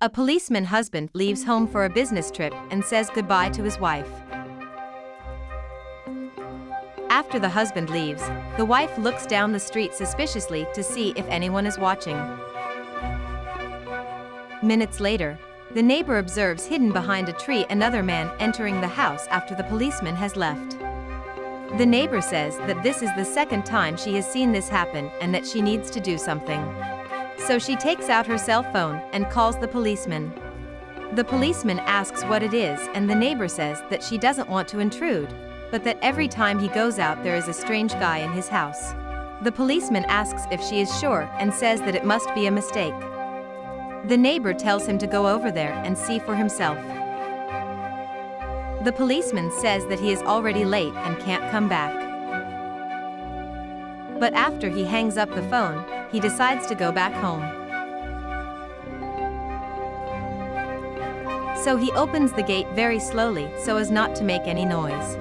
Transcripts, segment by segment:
A policeman husband leaves home for a business trip and says goodbye to his wife. After the husband leaves, the wife looks down the street suspiciously to see if anyone is watching. Minutes later, the neighbor observes hidden behind a tree another man entering the house after the policeman has left. The neighbor says that this is the second time she has seen this happen and that she needs to do something. So she takes out her cell phone and calls the policeman. The policeman asks what it is and the neighbor says that she doesn't want to intrude, but that every time he goes out there is a strange guy in his house. The policeman asks if she is sure and says that it must be a mistake. The neighbor tells him to go over there and see for himself. The policeman says that he is already late and can't come back. But after he hangs up the phone, he decides to go back home. So he opens the gate very slowly so as not to make any noise.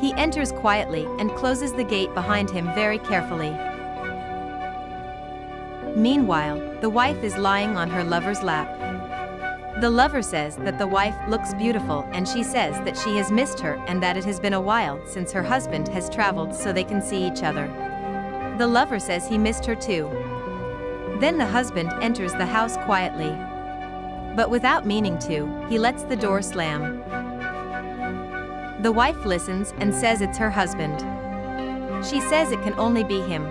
He enters quietly and closes the gate behind him very carefully. Meanwhile, the wife is lying on her lover's lap. The lover says that the wife looks beautiful and she says that she has missed her and that it has been a while since her husband has traveled so they can see each other. The lover says he missed her too. Then the husband enters the house quietly. But without meaning to, he lets the door slam. The wife listens and says it's her husband. She says it can only be him.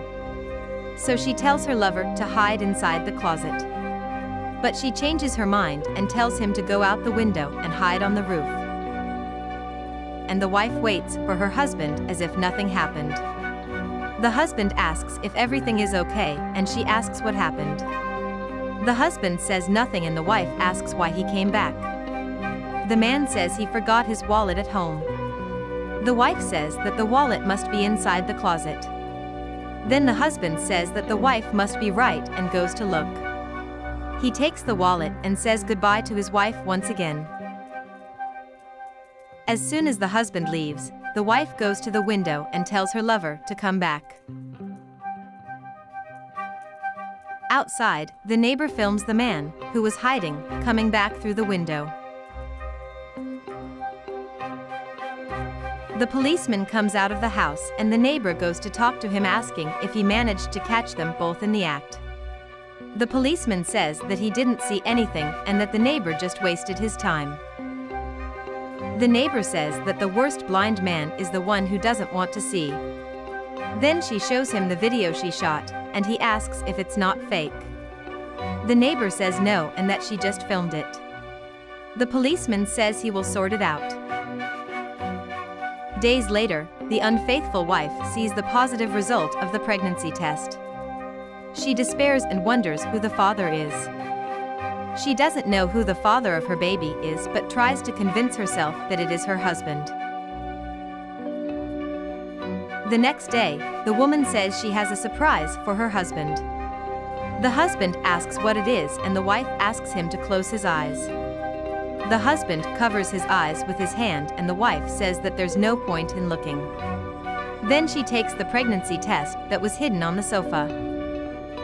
So she tells her lover to hide inside the closet. But she changes her mind and tells him to go out the window and hide on the roof. And the wife waits for her husband as if nothing happened. The husband asks if everything is okay and she asks what happened. The husband says nothing and the wife asks why he came back. The man says he forgot his wallet at home. The wife says that the wallet must be inside the closet. Then the husband says that the wife must be right and goes to look. He takes the wallet and says goodbye to his wife once again. As soon as the husband leaves, the wife goes to the window and tells her lover to come back. Outside, the neighbor films the man, who was hiding, coming back through the window. The policeman comes out of the house and the neighbor goes to talk to him asking if he managed to catch them both in the act. The policeman says that he didn't see anything and that the neighbor just wasted his time. The neighbor says that the worst blind man is the one who doesn't want to see. Then she shows him the video she shot, and he asks if it's not fake. The neighbor says no and that she just filmed it. The policeman says he will sort it out. Days later, the unfaithful wife sees the positive result of the pregnancy test. She despairs and wonders who the father is. She doesn't know who the father of her baby is but tries to convince herself that it is her husband. The next day, the woman says she has a surprise for her husband. The husband asks what it is and the wife asks him to close his eyes. The husband covers his eyes with his hand and the wife says that there's no point in looking. Then she takes the pregnancy test that was hidden on the sofa.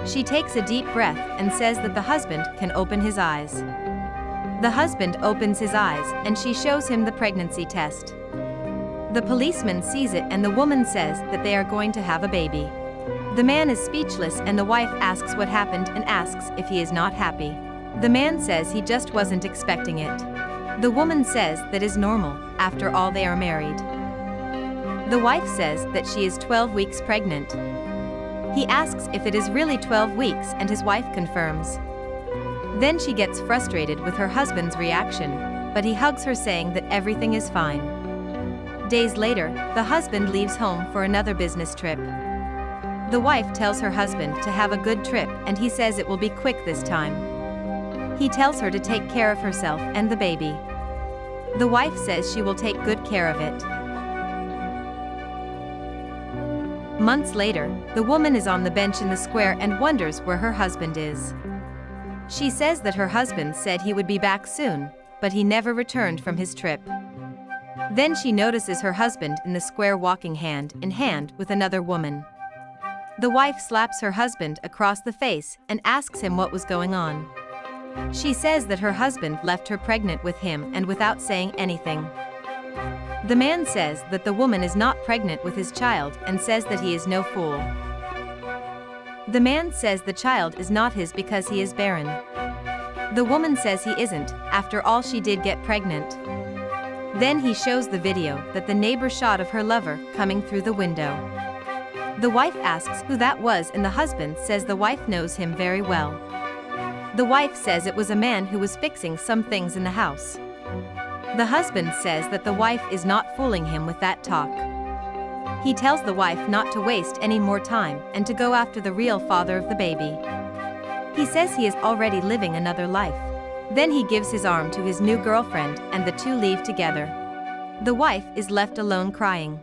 She takes a deep breath and says that the husband can open his eyes. The husband opens his eyes and she shows him the pregnancy test. The policeman sees it and the woman says that they are going to have a baby. The man is speechless and the wife asks what happened and asks if he is not happy. The man says he just wasn't expecting it. The woman says that is normal, after all they are married. The wife says that she is 12 weeks pregnant. He asks if it is really 12 weeks and his wife confirms. Then she gets frustrated with her husband's reaction, but he hugs her saying that everything is fine. Days later, the husband leaves home for another business trip. The wife tells her husband to have a good trip and he says it will be quick this time. He tells her to take care of herself and the baby. The wife says she will take good care of it. Months later, the woman is on the bench in the square and wonders where her husband is. She says that her husband said he would be back soon, but he never returned from his trip. Then she notices her husband in the square walking hand in hand with another woman. The wife slaps her husband across the face and asks him what was going on. She says that her husband left her pregnant with him and without saying anything. The man says that the woman is not pregnant with his child and says that he is no fool. The man says the child is not his because he is barren. The woman says he isn't, after all she did get pregnant. Then he shows the video that the neighbor shot of her lover coming through the window. The wife asks who that was and the husband says the wife knows him very well. The wife says it was a man who was fixing some things in the house. The husband says that the wife is not fooling him with that talk. He tells the wife not to waste any more time and to go after the real father of the baby. He says he is already living another life. Then he gives his arm to his new girlfriend and the two leave together. The wife is left alone crying.